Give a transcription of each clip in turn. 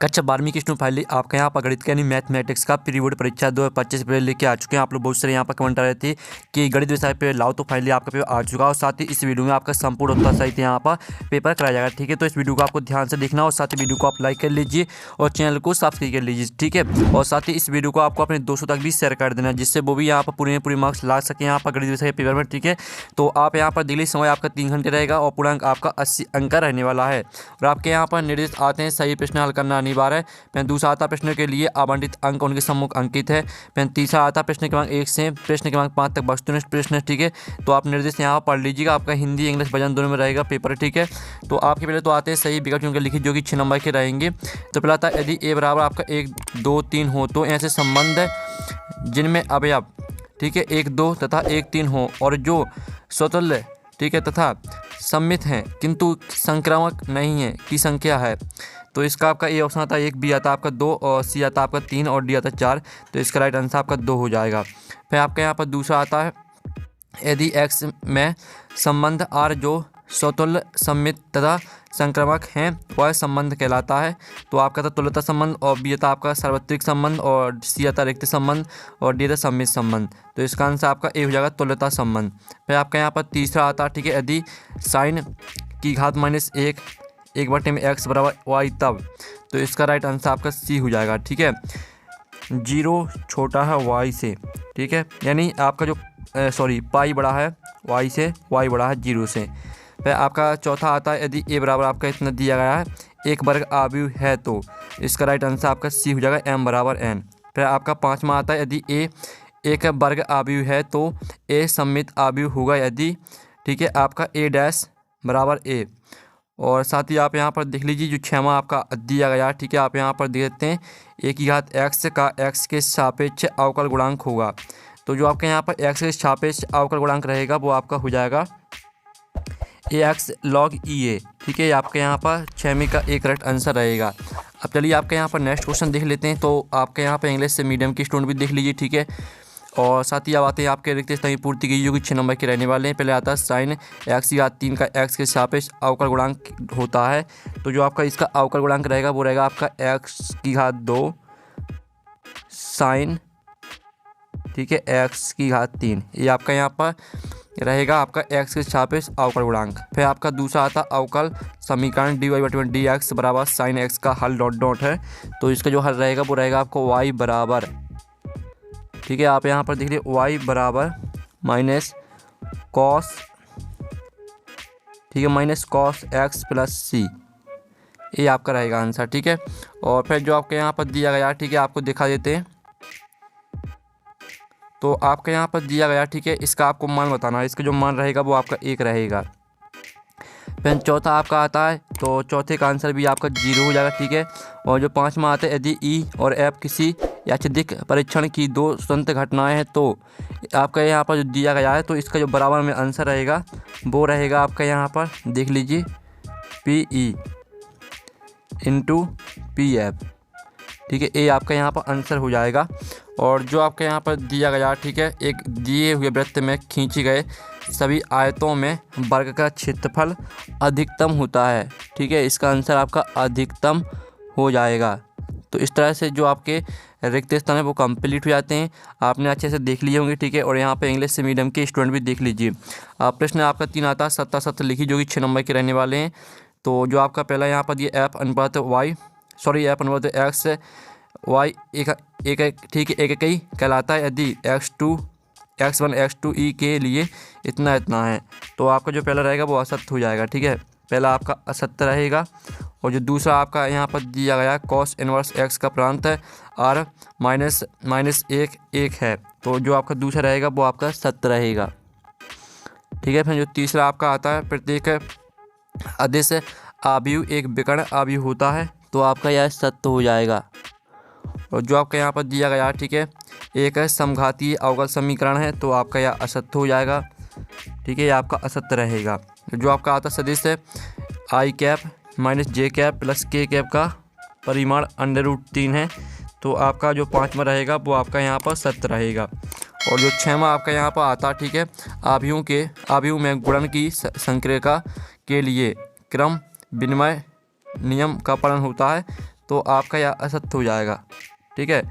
कक्षा 12वीं की स्टूडेंट फाइनली आपका यहाँ पर गणित के यानी मैथमेटिक्स का प्री बोर्ड परीक्षा 2025 पेपर लेके आ चुके हैं। आप लोग बहुत सारे यहाँ पर कमेंट आ रहे थे कि गणित विषय पे लाओ, तो फाइनली आपका पेपर आ चुका है और साथ ही इस वीडियो में आपका संपूर्ण उत्तर सहित यहाँ पर पेपर कराया जाएगा। ठीक है, तो इस वीडियो को आपको ध्यान से देखना और साथ ही वीडियो को आप लाइक कर लीजिए और चैनल को सब्सक्राइब कर लीजिए। ठीक है, और साथ ही इस वीडियो को आपको अपने दोस्तों तक भी शेयर कर देना जिससे वो भी यहाँ पर पूरे मार्क्स ला सके यहाँ पर गणित विषय के पेपर में। ठीक है, तो आप यहाँ पर डेली समय आपका 3 घंटे रहेगा और पूर्णांक आपका 80 अंक का रहने वाला है। और आपके यहाँ पर निर्देश आते हैं सही प्रश्न हल करना अनिवार्य है। दूसरा आता प्रश्न के लिए आवंटित अंक उनके सम्मुख अंकित है। तीसरा आता प्रश्न क्रमांक 1 से प्रश्न क्रमांक 5 तक वस्तुनिष्ठ प्रश्न। ठीक है, तो आप निर्देश यहाँ पढ़ लीजिएगा, आपका हिंदी इंग्लिश वजन दोनों में रहेगा पेपर। ठीक है, तो आपके पहले तो आते हैं सही विकल्प चुनकर लिखिए जो कि 6 नंबर के रहेंगे। तो पहला आता यदि ए बराबर आपका 1 2 3 हो तो ऐसे संबंध है जिनमें अवयव ठीक है 1 2 तथा 1 3 हो और जो स्वतुल्य ठीक है तथा सम्मित हैं किंतु संक्रामक नहीं है की संख्या है। तो इसका आपका ए ऑप्शन आता है 1, बी आता आपका 2 और सी आता आपका 3 और डी आता 4। तो इसका राइट आंसर आपका 2 हो जाएगा। फिर आपका यहाँ पर दूसरा आता है यदि एक्स में संबंध आर जो स्वतुल्य सम्मित तथा संक्रामक हैं वह संबंध कहलाता है। तो आपका था तुल्यता संबंध और बी आता आपका सार्वत्रिक संबंध और सी आता रिक्त संबंध और डी आता सम्मित संबंध। तो इसका आंसर आपका ए हो जाएगा तुल्यता संबंध। फिर आपका यहाँ पर तीसरा आता ठीक है यदि साइन की घात -1 1 बटे में एक्स बराबर वाई तब। तो इसका राइट आंसर आपका सी हो जाएगा। ठीक है, 0 छोटा है वाई से। ठीक है, यानी आपका जो पाई बड़ा है वाई से, वाई बड़ा है 0 से। फिर आपका चौथा आता है यदि ए बराबर आपका इतना दिया गया है 1 वर्ग आव्यूह है तो इसका राइट आंसर आपका सी हो जाएगा m बराबर n। फिर आपका पाँचवा आता है यदि ए 1 वर्ग आव्यूह है तो ए सम्मित आव्यूह होगा यदि ठीक है आपका a डैश बराबर a। और साथ ही आप यहाँ पर देख लीजिए जो 6वां आपका दिया गया। ठीक है, आप यहाँ पर देख लेते हैं ए की घात x का x के सापेक्ष अवकल गुणांक होगा। तो जो आपके यहाँ पर x के सापेक्ष अवकल गुणांक रहेगा वो आपका हो जाएगा ax log EA। ठीक है, आपके यहाँ पर 6वीं का एक करेक्ट आंसर रहेगा। अब चलिए आपके यहाँ पर नेक्स्ट क्वेश्चन देख लेते हैं। तो आपके यहाँ पर इंग्लिश से मीडियम की स्टूडेंट भी देख लीजिए। ठीक है, और साथ ही अब आते हैं आपके रिक्त स्थान की पूर्ति की जो कि 6 नंबर के रहने वाले हैं। पहले आता है साइन एक्स की घात 3 का एक्स के सापेक्ष अवकल गुणांक होता है। तो जो आपका इसका अवकल गुणांक रहेगा वो रहेगा आपका एक्स की घात 2 साइन ठीक है एक्स की घात 3। ये आपका यहाँ पर रहेगा आपका एक्स के सापेक्ष अवकल गुणांक। फिर आपका दूसरा आता अवकल समीकरण dy बटे डी एक्स बराबर साइन एक्स का हल डॉट डॉट है। तो इसका जो हल रहेगा वो रहेगा आपको y बराबर ठीक है आप यहाँ पर देख लीजिए y बराबर माइनस कॉस ठीक है माइनस कॉस एक्स प्लस सी। ये आपका रहेगा आंसर। ठीक है, और फिर जो आपके यहाँ पर दिया गया ठीक है आपको दिखा देते हैं। तो आपके यहाँ पर दिया गया ठीक है इसका आपको मान बताना है। इसका जो मान रहेगा वो आपका 1 रहेगा। फिर चौथा आपका आता है तो चौथे का आंसर भी आपका 0 हो जाएगा। ठीक है, और जो 5वां आता है यदि ई और एफ किसी यादृच्छिक परीक्षण की 2 स्वतंत्र घटनाएं हैं तो आपका यहाँ पर जो दिया गया है तो इसका जो बराबर में आंसर रहेगा वो रहेगा आपका यहाँ पर देख लीजिए PE इंटू PF। ठीक है, ये आपका यहाँ पर आंसर हो जाएगा। और जो आपके यहाँ पर दिया गया ठीक है एक दिए हुए वृत्त में खींचे गए सभी आयतों में वर्ग का क्षेत्रफल अधिकतम होता है। ठीक है, इसका आंसर आपका अधिकतम हो जाएगा। तो इस तरह से जो आपके रिक्त स्थान है वो कंप्लीट हो जाते हैं। आपने अच्छे से देख लिए होंगे। ठीक है, और यहाँ पे इंग्लिश से मीडियम के स्टूडेंट भी देख लीजिए। प्रश्न आपका 3 आता है 7 लिखी जो कि 6 नंबर के रहने वाले हैं। तो जो आपका पहला यहाँ पर ये एफ अनुपात एक्स वाई एक ठीक है एक ही कहलाता है यदि x1 x2 ई के लिए इतना है। तो आपका जो पहला रहेगा वो असत्य हो जाएगा। ठीक है, पहला आपका असत्य रहेगा। और जो दूसरा आपका यहाँ पर दिया गया कॉस इनवर्स एक्स का प्रांत है और -1 है। तो जो आपका दूसरा रहेगा वो आपका सत्य रहेगा। ठीक है, फिर जो तीसरा आपका आता है प्रत्येक अदिश आव्यूह एक विकर्ण आव्यूह होता है। तो आपका यह सत्य हो जाएगा। और जो आपका यहाँ पर दिया गया ठीक है एक समघातीय अवकल समीकरण है तो आपका यह असत्य हो जाएगा। ठीक है, ये आपका असत्य रहेगा। जो आपका आता सदिश है आई कैप माइनस जे कैप प्लस के कैप का परिमाण √3 है। तो आपका जो 5वां रहेगा वो आपका यहाँ पर सत्य रहेगा। और जो 6वां आपका यहाँ पर आता ठीक है आव्यूह में गुणन की संक्रिया के लिए क्रम विनिमय नियम का पालन होता है। तो आपका यह असत्य हो जाएगा। ठीक है,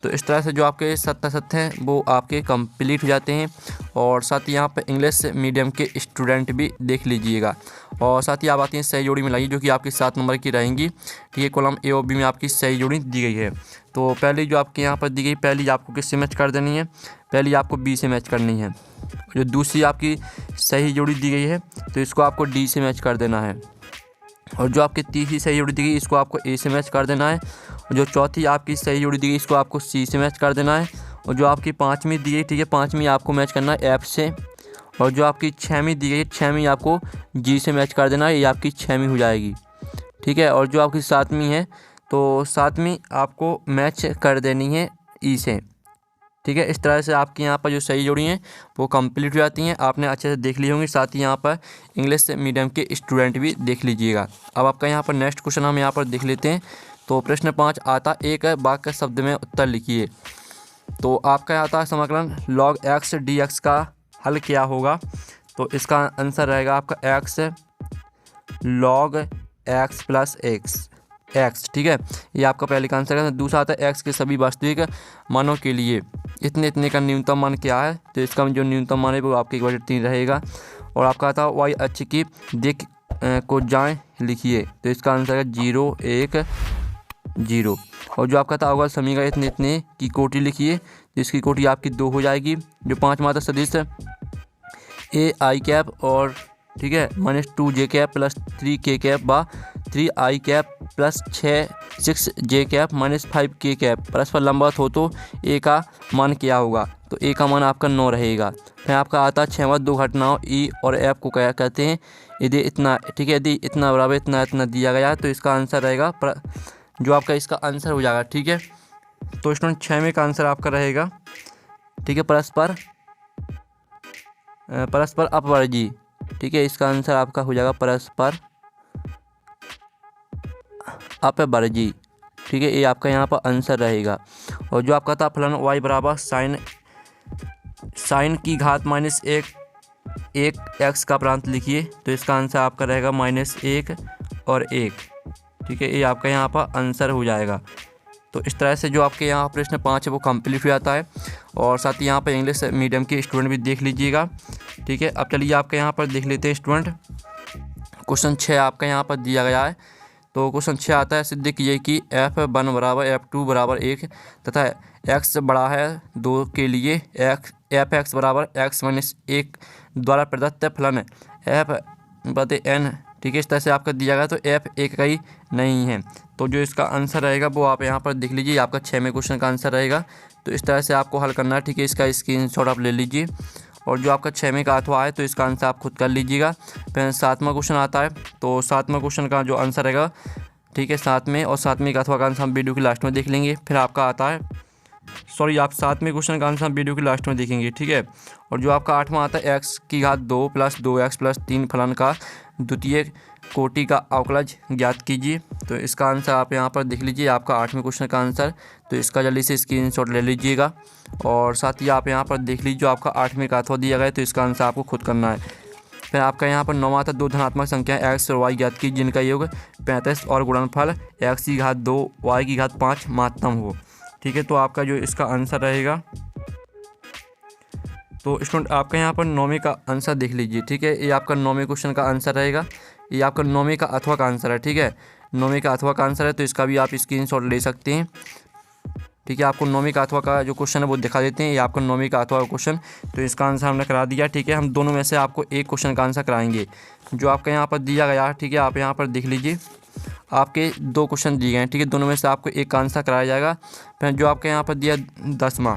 तो इस तरह से जो आपके सत्य असत्य हैं वो आपके कंप्लीट हो जाते हैं। और साथ ही यहाँ पर इंग्लिश मीडियम के स्टूडेंट भी देख लीजिएगा। और साथ ही आप आती हैं सही जोड़ी मिलाइए, जो कि आपकी 7 नंबर की रहेंगी। ठीक है, कॉलम ए और बी में आपकी सही जोड़ी दी गई है। तो पहली जो आपके यहाँ पर दी गई, पहली आपको किससे मैच कर देनी है? पहली आपको बी से मैच करनी है। जो दूसरी आपकी सही जोड़ी दी गई है तो इसको आपको डी से मैच कर देना है। और जो आपकी तीसरी सही जोड़ी दी गई इसको आपको ए से मैच कर देना है। और जो चौथी आपकी सही जोड़ी दी गई इसको आपको सी से मैच कर देना है। और जो आपकी पाँचवीं दी गई, ठीक है, पाँचवीं आपको मैच करना है एफ से। और जो आपकी छवीं दी गई, छवीं आपको जी से मैच कर देना है, ये आपकी छवीं हो जाएगी। ठीक है, और जो आपकी सातवीं है तो सातवीं आपको मैच कर देनी है ई से। ठीक है, इस तरह से आपकी यहाँ पर जो सही जोड़ी हैं वो कंप्लीट हो जाती हैं। आपने अच्छे से देख ली होंगी, साथ ही यहाँ पर इंग्लिश मीडियम के स्टूडेंट भी देख लीजिएगा। अब आपका यहाँ पर नेक्स्ट क्वेश्चन हम यहाँ पर देख लेते हैं। तो प्रश्न 5 आता, एक वाक्य शब्द में उत्तर लिखिए। तो आपका आता है समाकलन log x dx का हल क्या होगा? तो इसका आंसर रहेगा आपका x log x plus x। ठीक है, ये आपका पहले का आंसर है। दूसरा आता है x के सभी वास्तविक मानों के लिए इतने इतने का न्यूनतम मान क्या है? तो इसका जो न्यूनतम मान है वो आपके 1/3 रहेगा। और आपका आता है y अक्ष की दिक को जाएं लिखिए। तो इसका आंसर है 0 1 0। और जो आपका था अवकल समीकरण इतने इतने की कोटि लिखिए। तो इसकी कोटि आपकी 2 हो जाएगी। जो 5 मात्रा सदिश ए आई कैप और ठीक है -2j प्लस 3k व 3i cap plus 6j -5k परस्पर लंबवत हो तो ए का मान क्या होगा? तो ए का मान आपका 9 रहेगा। फिर आपका आता है 6वां, दो घटनाओं ई और एफ को क्या कहते हैं? यदि इतना, ठीक है, यदि इतना बराबर इतना इतना दिया गया तो इसका आंसर रहेगा जो आपका इसका आंसर हो जाएगा। ठीक है, तो स्टूडेंट 6वें का आंसर आपका रहेगा, ठीक है, परस्पर अपवर्जी। ठीक है, इसका आंसर आपका हो जाएगा परस्पर अपवर्जी। ठीक है, ये आपका यहाँ पर आंसर रहेगा। और जो आपका था फलन y बराबर साइन की घात -1 x का प्रांत लिखिए। तो इसका आंसर आपका रहेगा -1 और 1। ठीक है, ये आपका यहाँ पर आंसर हो जाएगा। तो इस तरह से जो आपके यहाँ प्रश्न 5 है वो कंप्लीट हो जाता है। और साथ ही यहाँ पर इंग्लिश मीडियम के स्टूडेंट भी देख लीजिएगा। ठीक है, अब चलिए आपके यहाँ पर देख लेते हैं स्टूडेंट। क्वेश्चन 6 आपका यहाँ पर दिया गया है। तो क्वेश्चन 6 आता है, सिद्ध कीजिए कि f1 बराबर f2 बराबर 1 तथा x बड़ा है 2 के लिए f(x) बराबर x - 1 द्वारा प्रदत्त फलन f/n। ठीक है, इस तरह से आपका दिया गया। तो f एक का ही नहीं है। तो जो इसका आंसर रहेगा वो आप यहाँ पर देख लीजिए, आपका 6वें क्वेश्चन का आंसर रहेगा। तो इस तरह से आपको हल करना है। ठीक है, इसका स्क्रीनशॉट आप ले लीजिए। और जो आपका 6वें का अथवा है तो इसका आंसर आप खुद कर लीजिएगा। फिर 7वां क्वेश्चन आता है। तो 7वां क्वेश्चन का जो आंसर रहेगा, ठीक है, 7वें और 7वें का अथवा का आंसर हम वीडियो के लास्ट में देख लेंगे। फिर आपका आता है, सॉरी, आप 7वें क्वेश्चन का आंसर हम वीडियो के लास्ट में देखेंगे। ठीक है, और जो आपका 8वां आता है x की घात 2 प्लस 2x प्लस 3 फलन का द्वितीय कोटि का अवकलज ज्ञात कीजिए। तो इसका आंसर आप यहाँ पर देख लीजिए, आपका 8वें क्वेश्चन का आंसर। तो इसका जल्दी से स्क्रीनशॉट ले लीजिएगा। और साथ ही आप यहाँ पर देख लीजिए, जो आपका 8वें का अथवा दिया गया है तो इसका आंसर आपको खुद करना है। फिर आपका यहाँ पर 9वां आता है, 2 धनात्मक संख्या x और y ज्ञात की जिनका योग 35 और गुणनफल x की घात 2 y की घात 5 महत्तम हो। ठीक है, तो आपका जो इसका आंसर रहेगा, तो स्टूडेंट आपका यहाँ पर 9वें का आंसर देख लीजिए। ठीक है, ये आपका 9वें क्वेश्चन का आंसर रहेगा। ये आपका 9वें का अथवा का आंसर है। ठीक है, 9वें का अथवा का आंसर है, तो इसका भी आप स्क्रीनशॉट ले सकते हैं। ठीक है, आपको 9वें का अथवा का जो क्वेश्चन है वो दिखा देते हैं। ये आपका 9वें का अथवा का क्वेश्चन, तो इसका आंसर हमने करा दिया। ठीक है, हम दोनों में से आपको एक क्वेश्चन का आंसर कराएंगे जो आपका यहाँ पर दिया गया। ठीक है, आप यहाँ पर देख लीजिए, आपके 2 क्वेश्चन दिए गए हैं। ठीक है, दोनों में से आपको एक का आंसर कराया जाएगा। फिर जो आपके यहाँ पर दिया 10वां,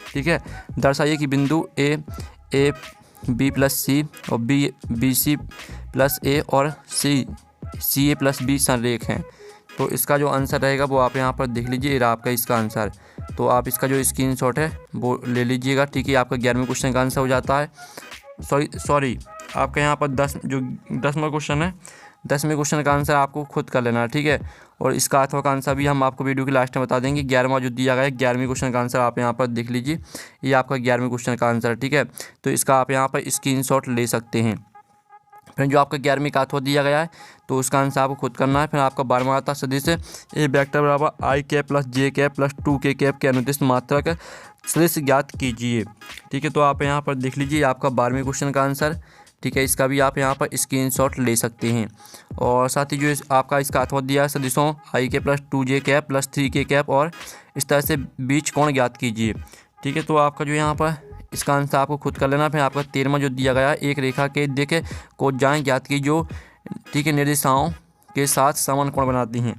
ठीक है, दर्शाइए कि बिंदु ए बी प्लस सी और बी सी प्लस ए और सी ए प्लस बी संरेख हैं। तो इसका जो आंसर रहेगा वो आप यहाँ पर देख लीजिए, ये इसका इसका आंसर। तो आप इसका जो स्क्रीनशॉट है वो ले लीजिएगा। ठीक है, आपका 11वें क्वेश्चन का आंसर हो जाता है। सॉरी, आपका यहाँ पर 10वां क्वेश्चन है। 10वें क्वेश्चन का आंसर आपको खुद कर लेना है। ठीक है, और इसका अथवा का आंसर भी हम आपको वीडियो के लास्ट में बता देंगे। 11वां जो दिया गया है, 11वें क्वेश्चन का आंसर आप यहाँ पर देख लीजिए, ये आपका 11वें क्वेश्चन का आंसर है। ठीक है, तो इसका आप यहाँ पर स्क्रीनशॉट ले सकते हैं। फिर जो आपका 11वीं का अथवा दिया गया है तो उसका आंसर आपको खुद करना है। फिर आपका 12वां आता सदिश ए वेक्टर बराबर आई कैप प्लस जे कैप प्लस 2k कैप के अनुदिश मात्रक सदिश ज्ञात कीजिए। ठीक है, तो आप यहाँ पर देख लीजिए आपका 12वें क्वेश्चन का आंसर। ठीक है, इसका भी आप यहाँ पर स्क्रीनशॉट ले सकते हैं। और साथ ही जो आपका इसका अथवा दिया है सदिशों आई के plus 2j cap plus 3k cap और इस तरह से बीच कोण ज्ञात कीजिए। ठीक है, तो आपका जो यहाँ पर इसका आंसर आपको खुद कर लेना। फिर आपका 13वां जो दिया गया है एक रेखा के दिक कोजाएं ज्ञात की जो ठीक है निर्देशाओं के साथ समान कोण बनाती हैं।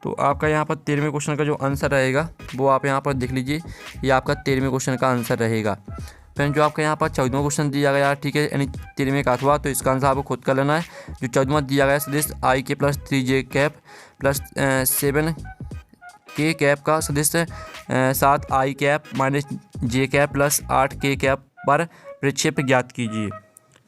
तो आपका यहाँ पर 13वें क्वेश्चन का जो आंसर रहेगा वो आप यहाँ पर देख लीजिए, ये आपका 13वें क्वेश्चन का आंसर रहेगा। फिर जो आपका यहाँ पर 14वां क्वेश्चन दिया गया है, ठीक है, यानी 13वें का अथवा, तो इसका आंसर आपको खुद कर लेना है। जो 14वां दिया गया है सदिश आई के plus 3j cap plus 7k cap का सदिश 7i कैप माइनस जे कैप प्लस 8k कैप पर प्रक्षेप ज्ञात कीजिए।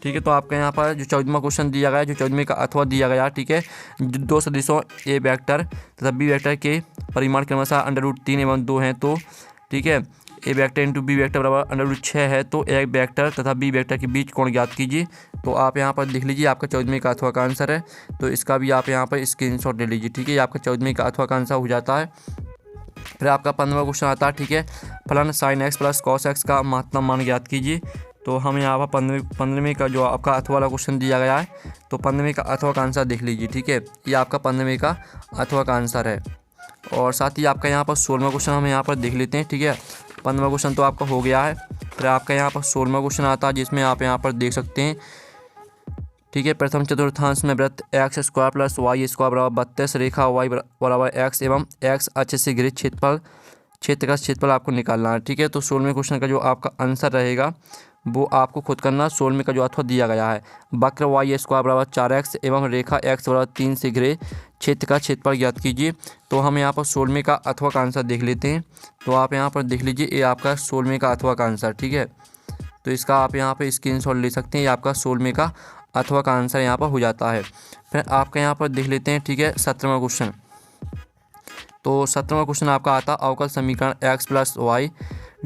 ठीक है, तो आपका यहाँ पर जो 14वां क्वेश्चन दिया गया है, जो 14वें का अथवा दिया गया है, ठीक है, दो सदिशों ए वेक्टर तथा बी वेक्टर के परिमाण क्रमशः √3 एवं 2 हैं। तो ठीक है, ए वेक्टर इंटू बी वेक्टर बराबर √6 है। तो ए वेक्टर तथा बी वेक्टर के बीच कोण ज्ञात कीजिए। तो आप यहाँ पर देख लीजिए आपका 14वें का अथवा का आंसर है। तो इसका भी आप यहाँ पर स्क्रीनशॉट ले लीजिए। ठीक है, ये आपका 14वें का अथवा का आंसर हो जाता है। फिर आपका 15वां क्वेश्चन आता है, ठीक है, फलन sin x plus cos x का महत्तम मान ज्ञात कीजिए। तो हम यहाँ पर 15वें का जो आपका अथवा वाला क्वेश्चन दिया गया है, तो 15वें का अथवा का आंसर देख लीजिए। ठीक है, ये आपका 15वें का अथवा का आंसर है। और साथ ही आपका यहाँ पर 16वां क्वेश्चन हम यहाँ पर देख लेते हैं। ठीक है, 15वां क्वेश्चन तो आपका हो गया है। फिर आपका यहाँ पर 16वां क्वेश्चन आता है, जिसमें आप यहाँ पर देख सकते हैं। ठीक है, प्रथम चतुर्थांश में वृत्त x² प्लस y² बराबर 32 रेखा y बराबर x एवं x अक्ष से घिरे क्षेत्र का क्षेत्रफल आपको निकालना है। ठीक है, तो 16वें क्वेश्चन का जो आपका आंसर रहेगा वो आपको खुद करना। 16वें का जो अथवा दिया गया है वक्र y² बराबर 4x एवं रेखा x बराबर 3 से घिरे क्षेत्र का क्षेत्रफल ज्ञात कीजिए। तो हम यहाँ पर 16वें का अथवा का आंसर देख लेते हैं। तो आप यहाँ पर देख लीजिए, ये आपका 16वें का अथवा का आंसर। ठीक है, तो इसका आप यहाँ पर स्क्रीनशॉट ले सकते हैं। ये आपका 16वें का अथवा का आंसर यहाँ पर हो जाता है। फिर आपका यहाँ पर देख लेते हैं। ठीक है, 17वां क्वेश्चन। तो 17वां क्वेश्चन आपका आता अवकल समीकरण x प्लस वाई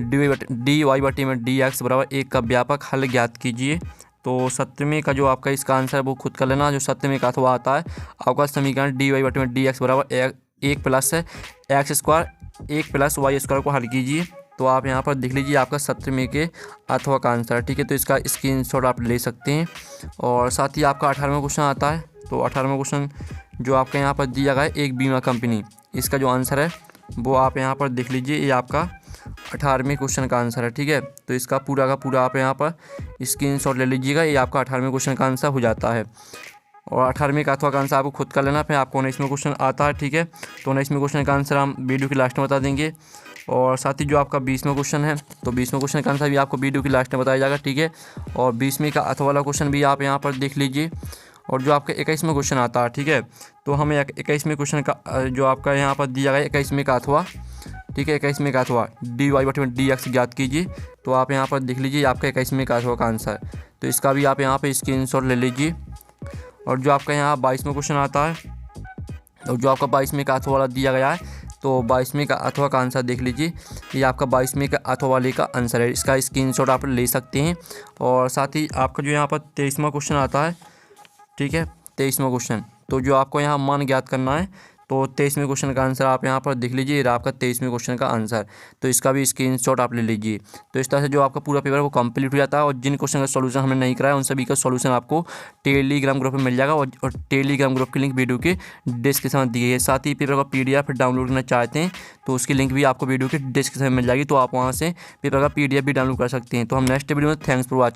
dy बटे में dx बराबर 1 का व्यापक हल ज्ञात कीजिए। तो 17वें का जो आपका इसका आंसर है वो खुद कर लेना। जो 17वें का अथवा आता है अवकल समीकरण dy बटे में dx बराबर 1 प्लस x² 1 प्लस y² को हल कीजिए। तो आप यहाँ पर देख लीजिए आपका 17वें के अथवा का आंसर। ठीक है, तो इसका स्क्रीनशॉट आप ले सकते हैं। और साथ ही आपका 18वां क्वेश्चन आता है। तो 18वां क्वेश्चन जो आपका यहाँ पर दिया गया है एक बीमा कंपनी, इसका जो आंसर है वो आप यहाँ पर देख लीजिए, ये आपका 18वें क्वेश्चन का आंसर है। ठीक है, तो इसका पूरा का पूरा आप यहाँ पर स्क्रीनशॉट ले लीजिएगा, ये आपका 18वें क्वेश्चन का आंसर हो जाता है। और 18वें का अथवा का आंसर आपको खुद कर लेना। फिर आपको 19वां क्वेश्चन आता है। ठीक है, तो 19वें क्वेश्चन का आंसर हम वीडियो की लास्ट में बता देंगे। और साथ ही जो आपका 20वां क्वेश्चन है, तो 20वां क्वेश्चन का आंसर भी आपको वीडियो की लास्ट में बताया जाएगा। ठीक है, और 20वें का अथवा वाला क्वेश्चन भी आप यहाँ पर देख लीजिए। और जो आपका 21वां क्वेश्चन आता है, ठीक है, तो हमें 21वें क्वेश्चन का जो आपका यहाँ पर दिया गया 21वें का अथवा, ठीक है, 21वें का अथवा dy बटे में dx ज्ञात कीजिए। तो आप यहाँ पर देख लीजिए आपका 21वें का अथवा का आंसर। तो इसका भी आप यहाँ पर स्क्रीनशॉट ले लीजिए। और जो आपका यहाँ 22वां क्वेश्चन आता है, और जो आपका 22वें का अथवा वाला दिया गया है, तो 22वें का अथवा का आंसर देख लीजिए, ये आपका 22वें का अथवा वाले का आंसर है। इसका स्क्रीनशॉट आप ले सकते हैं। और साथ ही आपका जो यहाँ पर 23वां क्वेश्चन आता है, ठीक है, 23वां क्वेश्चन, तो जो आपको यहाँ मान ज्ञात करना है, तो 23वें क्वेश्चन का आंसर आप यहाँ पर देख लीजिए, ये आपका 23वें क्वेश्चन का आंसर। तो इसका भी स्क्रीनशॉट आप ले लीजिए। तो इस तरह से जो आपका पूरा पेपर वो कंप्लीट हो जाता है। और जिन क्वेश्चन का सॉल्यूशन हमने नहीं कराया उन सभी का सॉल्यूशन आपको टेलीग्राम ग्रुप में मिल जाएगा। और टेलीग्राम ग्रुप की लिंक वीडियो के डिस्क्रिप्शन में दी गई है। साथ ही पेपर का PDF डाउनलोड करना चाहते हैं तो उसकी लिंक भी आपको वीडियो के डिस्क्रिप्शन में मिल जाएगी। तो आप वहाँ से पेपर का PDF भी डाउनलोड कर सकते हैं। तो हम नेक्स्ट वीडियो में थैंक्स फॉर वॉचिंग।